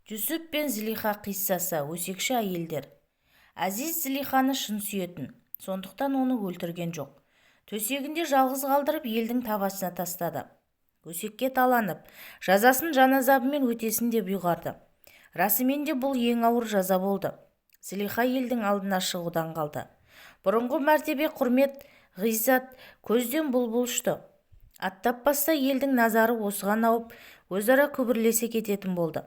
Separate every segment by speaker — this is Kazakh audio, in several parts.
Speaker 1: Жүсіп пен Зілиха қиссасы. Өсекші әйелдер. Әзиз Зілиханы шын сүйетін, сондықтан оны өлтірген жоқ. Төсегінде жалғыз қалдырып елдің табасына тастады. Өсекке таланып, жазасын жан азабымен өтесін деп ұйғарды. Расымен де бұл ең ауыр жаза болды. Зілиха елдің алдына шығудан қалды. Бұрынғы мәртебе, құрмет, ғиззат көзден бұлбұл ұшты. Аттап баста елдің назары осыған ауып, өзара күбірлесе кететін болды.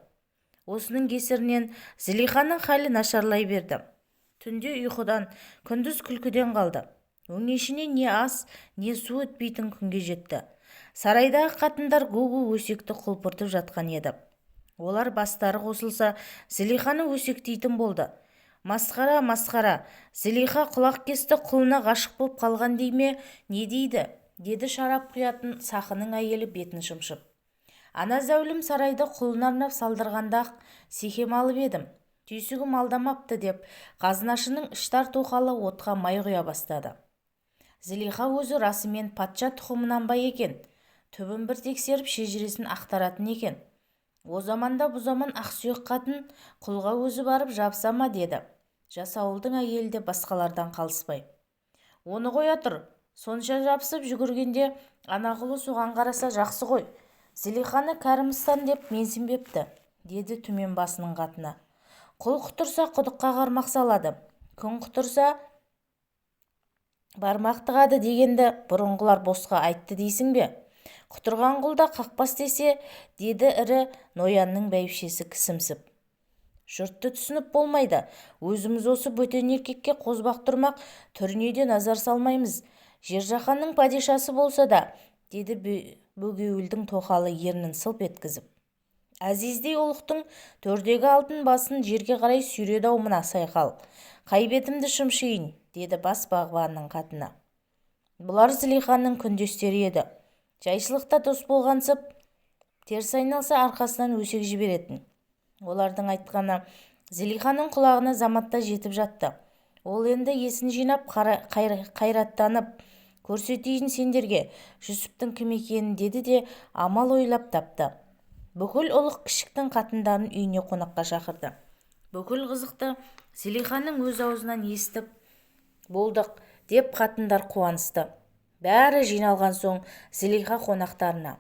Speaker 1: Осының кесірінен Зілиханың халі нашарлай берді. Түнде ұйқыдан, күндіз күлкіден қалды. Өңешіне не ас, не су өтпейтін күнге жетті. Сарайдағы қатындар гу-гу өсекті құлпыртып жатқан еді. Олар бастары қосылса, Зілиханы өсектейтін болды. Масқара, масқара, Зілиха құлақ кесті құлына ғашық боп қалған дей ме, не дейді, деді шарап құятын Сақының әйелі бетін шымшып. Ана зәулім сарайды құлын арнап салдырғанда-ақ секем алып едім. Түйсігім алдамапты деп, қазынашының іштар тоқалы отқа май құя бастады. Зілиха өзі расымен патша тұқымынан ба екен? Түбін бір тексеріп шежіресін ақтаратын екен. О заманда бұ заман ақсүйек қатын құлға өзі барып жабыса ма деді. Жас ауылдың әйелі де басқалардан қалыспай. Оны қоя тұр, сонша жабысып жүгіргенде ана құлы соған қараса жақсы ғой. Зілиханы кәрімстан деп менсінбепті, деді төмен басының қатына. Құл құтырса құдыққа қармақ салады, күн құтырса бармақ тығады дегенді бұрынғылар босқа айтты дейсің бе? Құтырған құлда қақпас десе, деді ірі ноянның бәйбішесі кісімсіп. Жұртты түсініп болмайды, өзіміз осы бөтен еркекке қозбақ тұрмақ түріне де назар салмаймыз. Жер-жаһанның падишасы болса да, деді бөгеуілдің тоқалы ернін сылп еткізіп. Әзиздей ұлықтың төрдегі алтын басын жерге қарай сүйреді-ау мына сайқал. Қай бетімді шымшиын, деді бас бағбанның қатына. Бұлар Зілиханың күндестері еді. Жайшылықта дос болғансып, теріс айналса арқасынан өсек жіберетін. Олардың айтқаны Зілиханың құлағына заматта жетіп жатты. Ол енді есін жинап қайраттанып, көрсетейін сендерге Жүсіптің кім екенін деді де амал ойлап тапты. Бүкіл ұлық кішіктің қатындарын үйіне қонаққа шақырды. Бүкіл қызықты Зілиханың өз аузынан естіп болдық деп қатындар қуанысты. Бәрі жиналған соң Зілиха қонақтарына: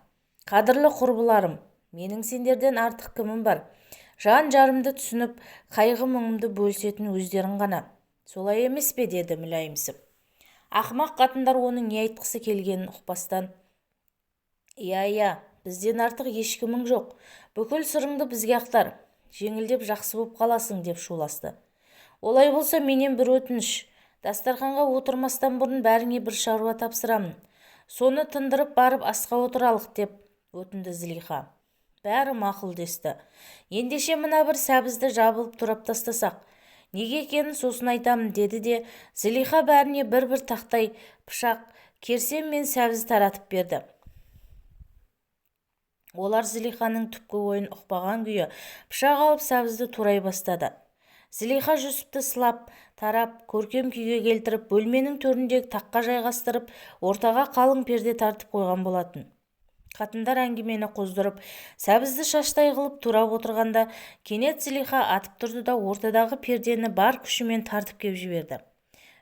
Speaker 1: қадірлі құрбыларым, менің сендерден артық кімім бар? Жан жарымды түсініп, қайғы мұңымды бөлісетін өздерің ғана. Солай емес пе, деді мүләйімсіп. Ақымақ қатындар оның не айтқысы келгенін ұқпастан: Иә, бізден артық ешкімің жоқ. Бүкіл сырыңды бізге ақтар. Жеңілдеп жақсы боп қаласың, деп шуласты. Олай болса менен бір өтініш. Дастарханға отырмастан бұрын бәріңе бір шаруа тапсырамын. Соны тындырып барып асқа отыралық, деп өтінді Зілиха. Бәрі мақұл десті. Ендеше мына бір сәбізді жабылып турап тастасақ, неге екенін сосын айтамын, деді де Зілиха бәріне бір-бір тақтай, пышақ, керсем мен сәбіз таратып берді. Олар Зілиханың түпкі ойын ұқпаған күйі пышақ алып сәбізді турай бастады. Зілиха Жүсіпті сылап, тарап, көркем күйге келтіріп, бөлменің төріндегі таққа жайғастырып, ортаға қалың перде тартып қойған болатын. Қатындар әңгімені қоздырып, сәбізді шаштай қылып турап отырғанда, кенет Зілиха атып тұрды да ортадағы пердені бар күшімен тартып кеп жіберді.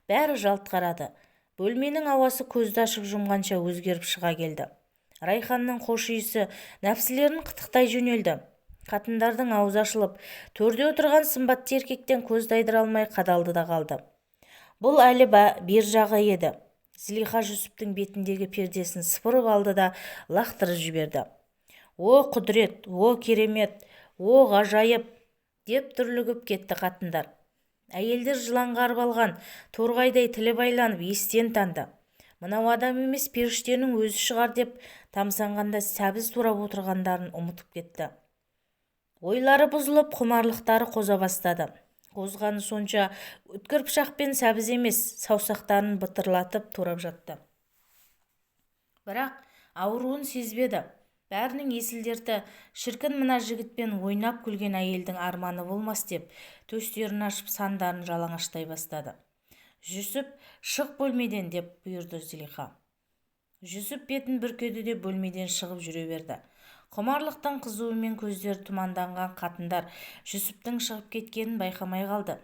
Speaker 1: Бәрі жалт қарады. Бөлменің ауасы көзді ашып жұмғанша өзгеріп шыға келді. Райханның хош иісі нәпсілерін қытықтай жөнелді. Қатындардың аузы ашылып, төрде отырған сымбатты еркектен көз тайдыра алмай қадалды да қалды. Бұл әлі бер жағы еді. Зілиха Жүсіптің бетіндегі пердесін сыпырып алды да лақтырып жіберді. О құдірет, о керемет, о ғажайып, деп дүрлігіп кетті қатындар. Әйелдер жыланға алған, торғайдай тілі байланып естен танды. Мынау адам емес періштенің өзі шығар деп тамсанғанда сәбіз турап отырғандарын ұмытып кетті. Ойлары бұзылып, құмарлықтары қоза бастады. Қозғаны сонша өткір пышақпен сәбіз емес, саусақтарын бытырлатып турап жатты. Бірақ ауруын сезбеді. Бәрінің есілдерді шіркін мына жігітпен ойнап күлген әйелдің арманы болмас деп, төстерін ашып сандарын жалаңаштай бастады. Жүсіп, шық бөлмеден, деп бұйырды Зілиха. Жүсіп бетін бүркеді де бөлмеден шығып жүре берді. Құмарлықтың қызуымен көздері тұманданған қатындар Жүсіптің шығып кеткенін байқамай қалды.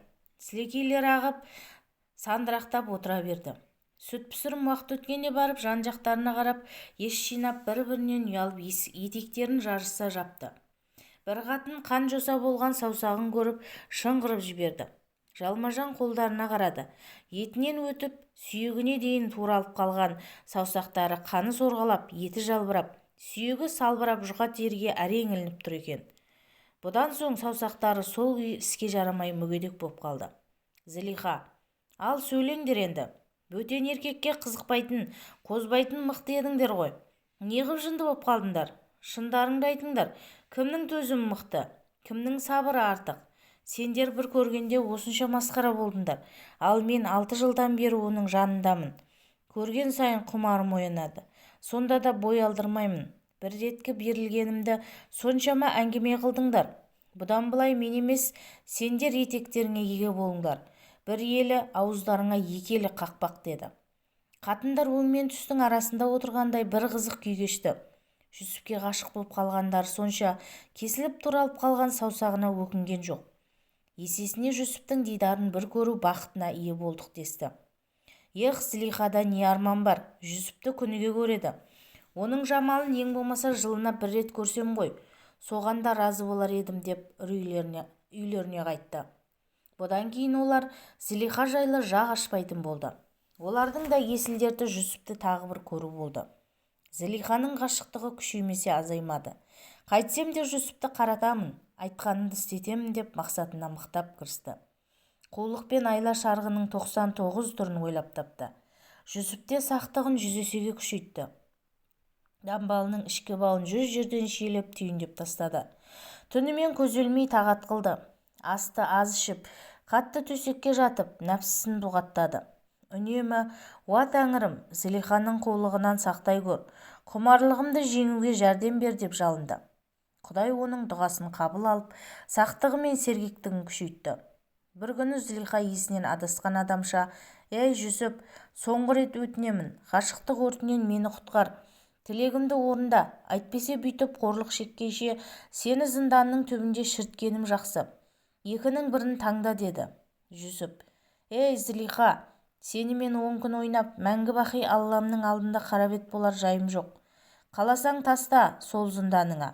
Speaker 1: Сілекейлері ағып, сандырақтап отыра берді. Сүт пісірім уақыт өткенде барып жан-жақтарына қарап, ес жинап бір-бірінен ұялып етектерін жарыса жапты. Бір қатын қан-жоса болған саусағын көріп шыңғырып жіберді. Жалма-жан қолдарына қарады. Етінен өтіп, сүйегіне дейін туралып қалған саусақтары қаны сорғалап, еті жалбырап, сүйегі салбырап жұқа теріге әрең ілініп тұр екен. Бұдан соң саусақтары сол күйі іске жарамай мүгедек боп қалды. Зылиха: «Ал сөйлеңдер енді. Бөтен еркекке қызықпайтын, қозбайтын мықты едіңдер ғой. Неғып жынды боп қалдыңдар? Шындарыңды айтыңдар. Кімнің төзімі мықты, кімнің сабыры артық? Сендер бір көргенде осынша масқара болдыңдар. Ал мен 6 жылдан бері оның жанындамын. Көрген сайын құмарым оянады. Сонда да бой алдырмаймын. Бір реткі берілгенімді соншама әңгіме қылдыңдар. Бұдан былай мен емес, сендер етектеріңе еге болыңдар. Бір елі ауыздарыңа екі елі қақпақ деді. Қатындар өң мен түстің арасында отырғандай бір қызық күй кешті. Жүсіпке ғашық болып қалғандар сонша кесіліп туралып қалған саусағына өкінген жоқ. Есесіне Жүсіптің дидарын бір көру бақытына ие болдық десті. Ех, Зылихада не арман бар, Жүсіпті күніге көреді. Оның жамалын ең болмаса жылына бір рет көрсем ғой, соған да разы болар едім деп үйлеріне қайтты. Бұдан кейін олар Зылиха жайлы жақ ашпайтын болды. Олардың да есіл-дерті Жүсіпті тағы бір көру болды. Зылиханың ғашықтығы күшеймесе азаймады. Қайтсем де Жүсіпті қаратамын, айтқанымды істетемін деп мақсатына мықтап кірісті. Қулық пен айла шарғының 99 түрін ойлап тапты. Жүсіпте сақтығын 100 есеге күшейтті. Дамбалының ішкі бауын 100 жерден шиелеп түйіндеп тастады. Түнімен көзелмей тағат қылды. Асты аз ішіп, қатты төсекке жатып, нәпсісін бұғаттады. Үнемі: «Уа Тәңірім, Зылиханың қулығынан сақтай көр, құмарлығымды жеңуге жәрдем бер» деп жалынды. Құдай оның дұғасын қабыл алып, сақтығы мен сергектігін күшейтті. Бір күні Зылиха есінен адасқан адамша: «Ей Жүсіп, соңғы рет өтінемін, ғашықтық өртінен мені құтқар. Тілегімді орында, әйтпесе бүйтіп қорлық шеккенше сені зынданның түбінде шірткенім жақсы. Екінің бірін таңда» деді. Жүсіп: «Ей Зылиха, сені мен 10 күн ойнап, мәңгі бақи Алламның алдында қарабет болар жайым жоқ. Қаласаң таста сол зынданыңа.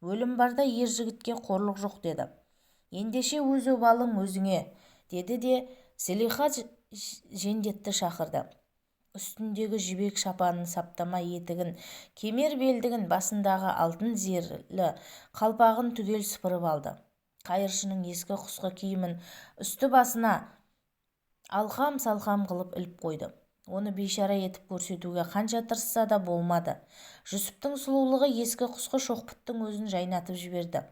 Speaker 1: Өлім барда ер жігітке қорлық жоқ» деді. «Ендеше өз обалың өзіңе» деді де Зылиха жендетті шақырды. Үстіндегі жібек шапанын, саптама етігін, кемер белдігін, басындағы алтын зерлі қалпағын түгел сыпырып алды. Қайыршының ескі құсқы киімін үсті басына алқам-салқам қылып іліп қойды. Оны бейшара етіп көрсетуге қанша тырысса да болмады. Жүсіптің сұлулығы ескі құсқы шоқпыттың өзін жайнатып жіберді.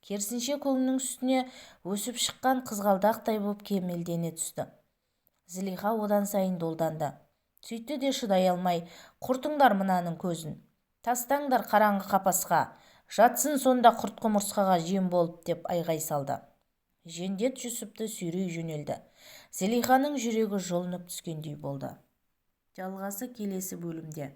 Speaker 1: Керісінше көңнің үстіне өсіп шыққан қызғалдақтай боп кемелдене түсті. Зылиха одан сайын долданды. Сөйтті де шыдай алмай: «Құртыңдар мынаның көзін. Тастаңдар қараңғы қапасқа. Жатсын сонда құрт-құмырсқаға жем болып» деп айғай салды. Жендет Жүсіпті сүйрей жөнелді. Зылиханың жүрегі жұлынып түскендей болды. Жалғасы келесі бөлімде.